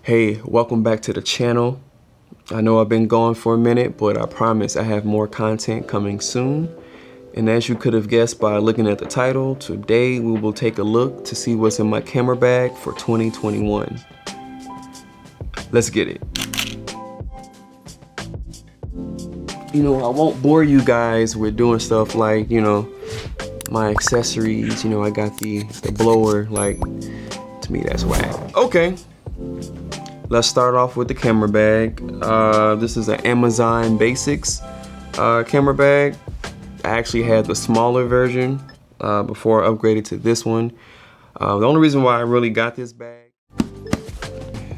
Hey, welcome back to the channel. I know I've been gone for a minute, but I promise I have more content coming soon. And as you could have guessed by looking at the title, today we will take a look to see what's in my camera bag for 2021. Let's get it. You know, I won't bore you guys with doing stuff like, my accessories. I got the blower, like, to me that's whack. Okay. Let's start off with the camera bag. This is an Amazon Basics camera bag. I actually had the smaller version before I upgraded to this one. The only reason why I really got this bag,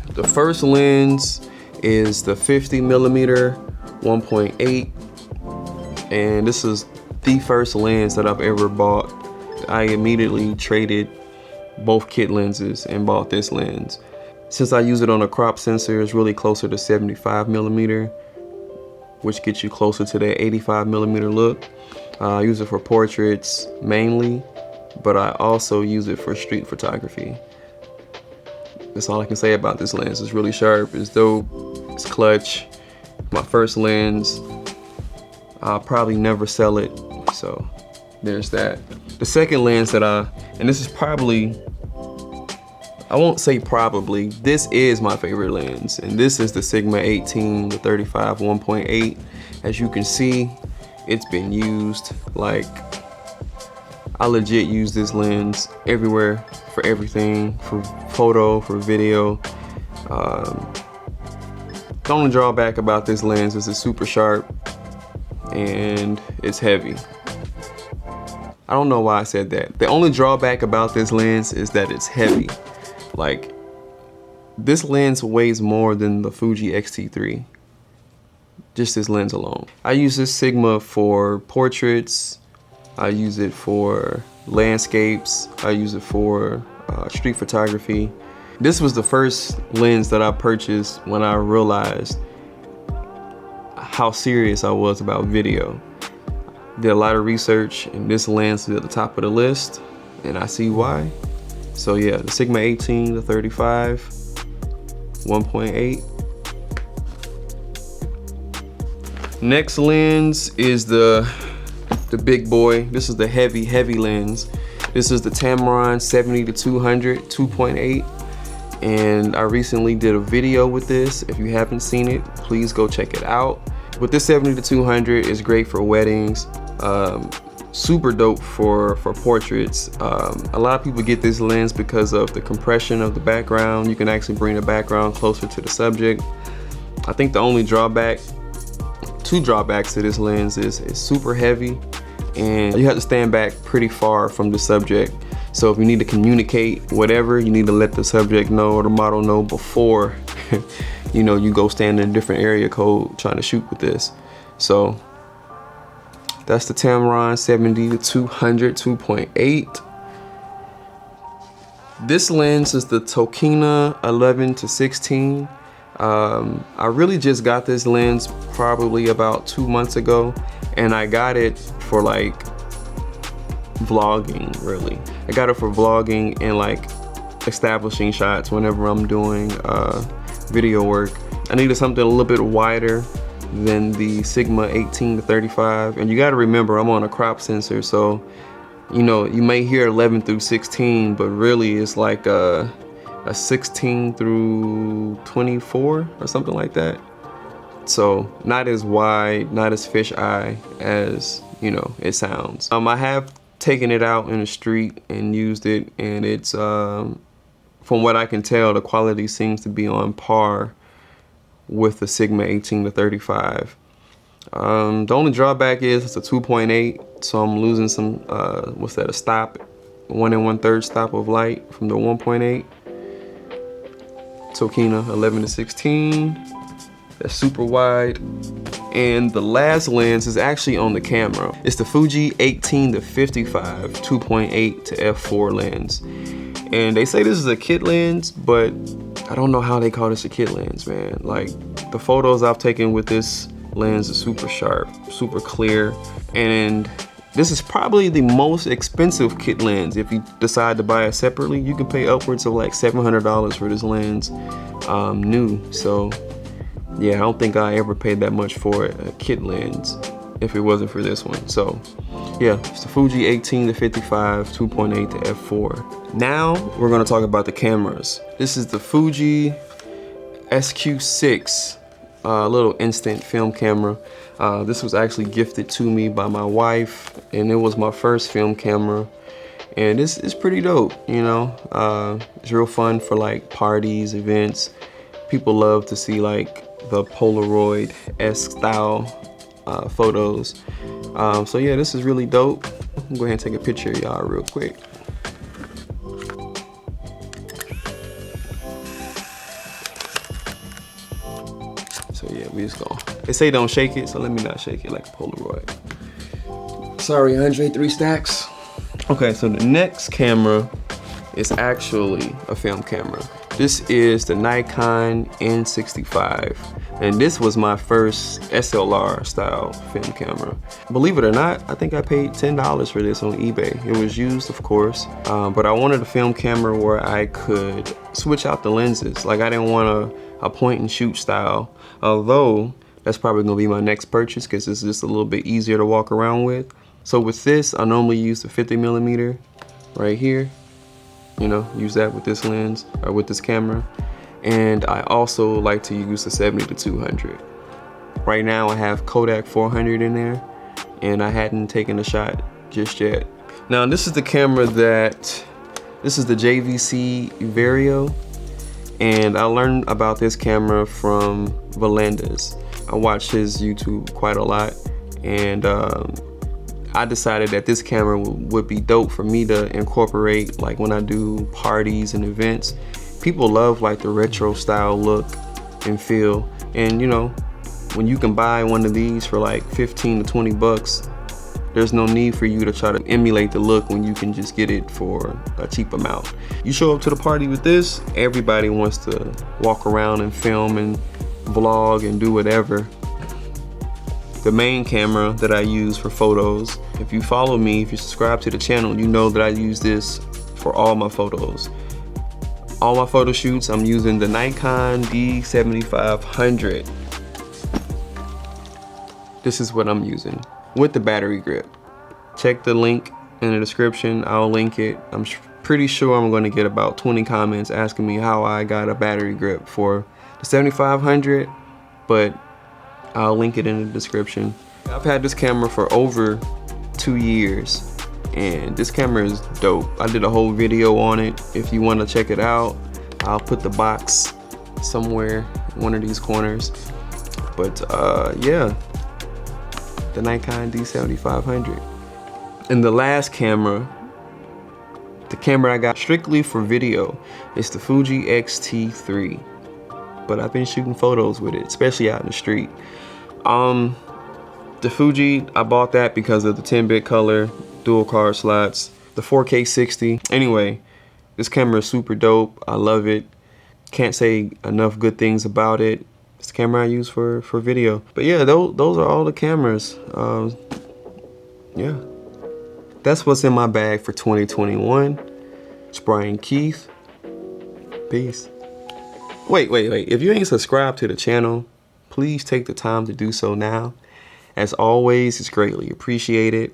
the first lens is the 50mm 1.8, and this is the first lens that I've ever bought. I immediately traded both kit lenses and bought this lens. Since I use it on a crop sensor, it's really closer to 75mm, which gets you closer to that 85mm look. I use it for portraits mainly, but I also use it for street photography. That's all I can say about this lens. It's really sharp, it's dope, it's clutch. My first lens, I'll probably never sell it, so there's that. The second lens that and this is probably, I won't say probably, this is my favorite lens, and this is the Sigma 18 to 35 1.8. As you can see, it's been used. Like, I legit use this lens everywhere, for everything, for photo, for video. The only drawback about this lens is it's super sharp and it's heavy. I don't know why I said that. The only drawback about this lens is that it's heavy. Like, this lens weighs more than the Fuji X-T3, just this lens alone. I use this Sigma for portraits, I use it for landscapes, I use it for street photography. This was the first lens that I purchased when I realized how serious I was about video. Did a lot of research, and this lens is at the top of the list, and I see why. So yeah, the Sigma 18 to 35 1.8. Next lens is the big boy. This is the heavy lens. This is the Tamron 70 to 200 2.8, and I recently did a video with this. If you haven't seen it, please go check it out. But this 70 to 200 is great for weddings. Super dope for portraits. A lot of people get this lens because of the compression of the background. You can actually bring the background closer to the subject. I think the only two drawbacks to this lens is it's super heavy, and you have to stand back pretty far from the subject. So if you need to communicate whatever, you need to let the subject know or the model know before you go stand in a different area code trying to shoot with this. So that's the Tamron 70 to 200 2.8. This lens is the Tokina 11 to 16. I really just got this lens probably about 2 months ago, and I got it for like vlogging, really. I got it for vlogging and like establishing shots whenever I'm doing video work. I needed something a little bit wider than the Sigma 18 to 35, and you got to remember I'm on a crop sensor, so you may hear 11 through 16, but really it's like a 16 through 24 or something like that. So not as wide, not as fisheye as it sounds. I have taken it out in the street and used it, and it's from what I can tell, the quality seems to be on par with the Sigma 18 to 35. The only drawback is it's a 2.8, so I'm losing some, a stop, 1 1/3 stop of light from the 1.8. Tokina 11 to 16, that's super wide. And the last lens is actually on the camera. It's the Fuji 18 to 55 2.8 to f4 lens. And they say this is a kit lens, but I don't know how they call this a kit lens, man. Like, the photos I've taken with this lens is super sharp, super clear, and This is probably the most expensive kit lens. If you decide to buy it separately, you can pay upwards of like $700 for this lens, new. So yeah, I don't think I ever paid that much for a kit lens if it wasn't for this one. So yeah, it's the Fuji 18-55 2.8 to f4. Now we're gonna talk about the cameras. This is the Fuji SQ6, little instant film camera. This was actually gifted to me by my wife, and it was my first film camera. And this is pretty dope, you know. It's real fun for like parties, events. People love to see like the Polaroid-esque style photos. So yeah, this is really dope. I'm gonna go ahead and take a picture of y'all real quick. So yeah, we just go. They say don't shake it, so let me not shake it like a Polaroid. Sorry, Andre 3 Stacks. Okay, so the next camera is actually a film camera. This is the Nikon N65, and this was my first SLR style film camera. Believe it or not, I think I paid $10 for this on eBay. It was used, of course, but I wanted a film camera where I could switch out the lenses. Like, I didn't want a point and shoot style, although that's probably gonna be my next purchase because it's just a little bit easier to walk around with. So with this, I normally use the 50mm right here. You know, use that with this lens or with this camera. And I also like to use the 70-200. Right now I have Kodak 400 in there, and I hadn't taken a shot just yet. Now this is the camera this is the JVC Vario, and I learned about this camera from Valendas. I watched his YouTube quite a lot, and I decided that this camera would be dope for me to incorporate like when I do parties and events. People love like the retro style look and feel, and you know, when you can buy one of these for like 15 to 20 bucks, there's no need for you to try to emulate the look when you can just get it for a cheap amount. You show up to the party with this, everybody wants to walk around and film and vlog and do whatever. The main camera that I use for photos, if you follow me, if you subscribe to the channel, you know that I use this for all my photos. All my photo shoots, I'm using the Nikon D7500. This is what I'm using with the battery grip. Check the link in the description, I'll link it. I'm pretty sure I'm gonna get about 20 comments asking me how I got a battery grip for the 7500, but I'll link it in the description. I've had this camera for over 2 years, and this camera is dope. I did a whole video on it. If you want to check it out, I'll put the box somewhere in one of these corners. But yeah, the Nikon D7500. And the last camera, the camera I got strictly for video, is the Fuji X-T3. But I've been shooting photos with it, especially out in the street. The Fuji, I bought that because of the 10-bit color, dual card slots, the 4K 60. Anyway, this camera is super dope. I love it. Can't say enough good things about it. It's the camera I use for video. But yeah, those are all the cameras. Yeah, that's what's in my bag for 2021. It's Bryan Keith. Peace. Wait. If you ain't subscribed to the channel, please take the time to do so now. As always, it's greatly appreciated.